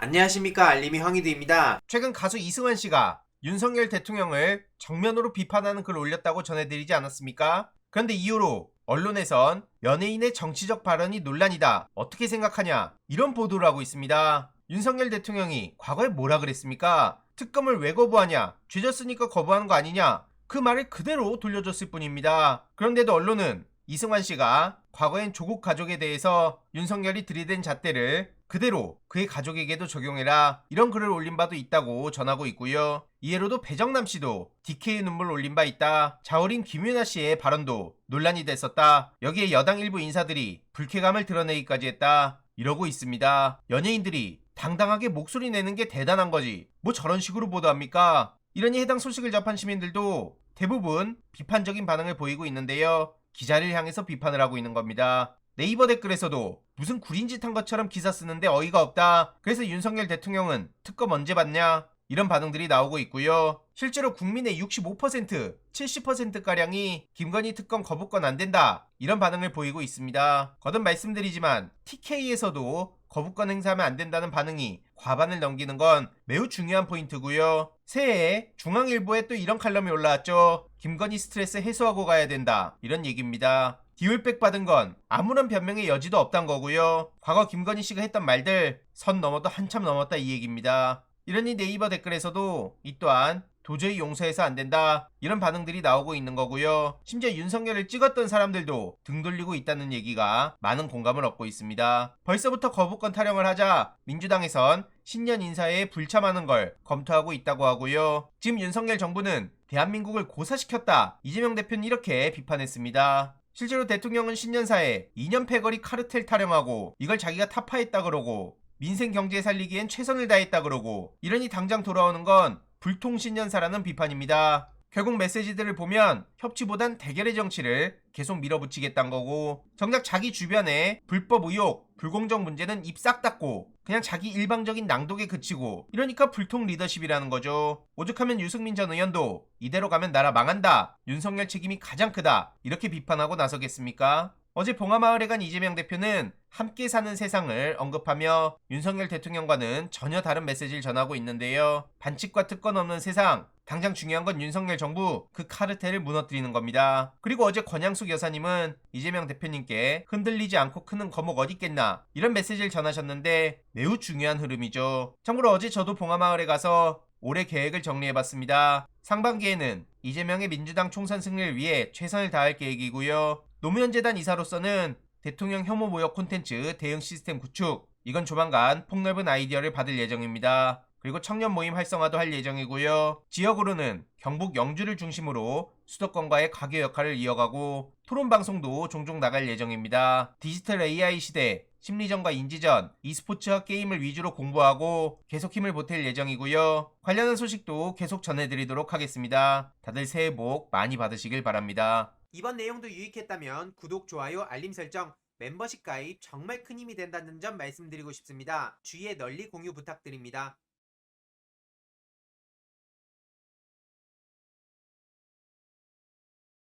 안녕하십니까, 알림이 황희두입니다. 최근 가수 이승환 씨가 윤석열 대통령을 정면으로 비판하는 글을 올렸다고 전해드리지 않았습니까? 그런데 이후로 언론에선 연예인의 정치적 발언이 논란이다. 어떻게 생각하냐? 이런 보도를 하고 있습니다. 윤석열 대통령이 과거에 뭐라 그랬습니까? 특검을 왜 거부하냐? 죄졌으니까 거부하는 거 아니냐? 그 말을 그대로 돌려줬을 뿐입니다. 그런데도 언론은 이승환 씨가 과거엔 조국 가족에 대해서 윤석열이 들이댄 잣대를 그대로 그의 가족에게도 적용해라, 이런 글을 올린 바도 있다고 전하고 있고요. 이해로도 배정남 씨도 DK의 눈물 올린 바 있다. 자우림 김윤아 씨의 발언도 논란이 됐었다. 여기에 여당 일부 인사들이 불쾌감을 드러내기까지 했다. 이러고 있습니다. 연예인들이 당당하게 목소리 내는 게 대단한 거지, 뭐 저런 식으로 보도합니까? 이러니 해당 소식을 접한 시민들도 대부분 비판적인 반응을 보이고 있는데요. 기자를 향해서 비판을 하고 있는 겁니다. 네이버 댓글에서도 무슨 구린 짓 한 것처럼 기사 쓰는데 어이가 없다. 그래서 윤석열 대통령은 특검 언제 받냐? 이런 반응들이 나오고 있고요. 실제로 국민의 65%, 70%가량이 김건희 특검 거부권 안 된다, 이런 반응을 보이고 있습니다. 거듭 말씀드리지만 TK에서도 거부권 행사하면 안 된다는 반응이 과반을 넘기는 건 매우 중요한 포인트고요. 새해에 중앙일보에 또 이런 칼럼이 올라왔죠. 김건희 스트레스 해소하고 가야 된다, 이런 얘기입니다. 디올백 받은 건 아무런 변명의 여지도 없단 거고요. 과거 김건희 씨가 했던 말들 선 넘어도 한참 넘었다, 이 얘기입니다. 이러니 네이버 댓글에서도 이 또한 도저히 용서해서 안 된다, 이런 반응들이 나오고 있는 거고요. 심지어 윤석열을 찍었던 사람들도 등 돌리고 있다는 얘기가 많은 공감을 얻고 있습니다. 벌써부터 거부권 타령을 하자 민주당에선 신년 인사에 불참하는 걸 검토하고 있다고 하고요. 지금 윤석열 정부는 대한민국을 고사시켰다, 이재명 대표는 이렇게 비판했습니다. 실제로 대통령은 신년사에 2년 패거리 카르텔 타령하고 이걸 자기가 타파했다 그러고 민생 경제 살리기엔 최선을 다했다 그러고, 이러니 당장 돌아오는 건 불통신년사라는 비판입니다. 결국 메시지들을 보면 협치보단 대결의 정치를 계속 밀어붙이겠다는 거고, 정작 자기 주변에 불법 의혹, 불공정 문제는 입 싹 닫고 그냥 자기 일방적인 낭독에 그치고, 이러니까 불통 리더십이라는 거죠. 오죽하면 유승민 전 의원도 이대로 가면 나라 망한다, 윤석열 책임이 가장 크다, 이렇게 비판하고 나서겠습니까? 어제 봉하마을에 간 이재명 대표는 함께 사는 세상을 언급하며 윤석열 대통령과는 전혀 다른 메시지를 전하고 있는데요. 반칙과 특권 없는 세상, 당장 중요한 건 윤석열 정부 그 카르텔을 무너뜨리는 겁니다. 그리고 어제 권양숙 여사님은 이재명 대표님께 흔들리지 않고 크는 거목 어딨겠나, 이런 메시지를 전하셨는데 매우 중요한 흐름이죠. 참고로 어제 저도 봉하마을에 가서 올해 계획을 정리해봤습니다. 상반기에는 이재명의 민주당 총선 승리를 위해 최선을 다할 계획이고요. 노무현재단 이사로서는 대통령 혐오 모욕 콘텐츠 대응 시스템 구축, 이건 조만간 폭넓은 아이디어를 받을 예정입니다. 그리고 청년 모임 활성화도 할 예정이고요. 지역으로는 경북 영주를 중심으로 수도권과의 가교 역할을 이어가고 토론 방송도 종종 나갈 예정입니다. 디지털 AI 시대, 심리전과 인지전, e스포츠와 게임을 위주로 공부하고 계속 힘을 보탤 예정이고요. 관련한 소식도 계속 전해드리도록 하겠습니다. 다들 새해 복 많이 받으시길 바랍니다. 이번 내용도 유익했다면 구독, 좋아요, 알림 설정, 멤버십 가입 정말 큰 힘이 된다는 점 말씀드리고 싶습니다. 주위에 널리 공유 부탁드립니다.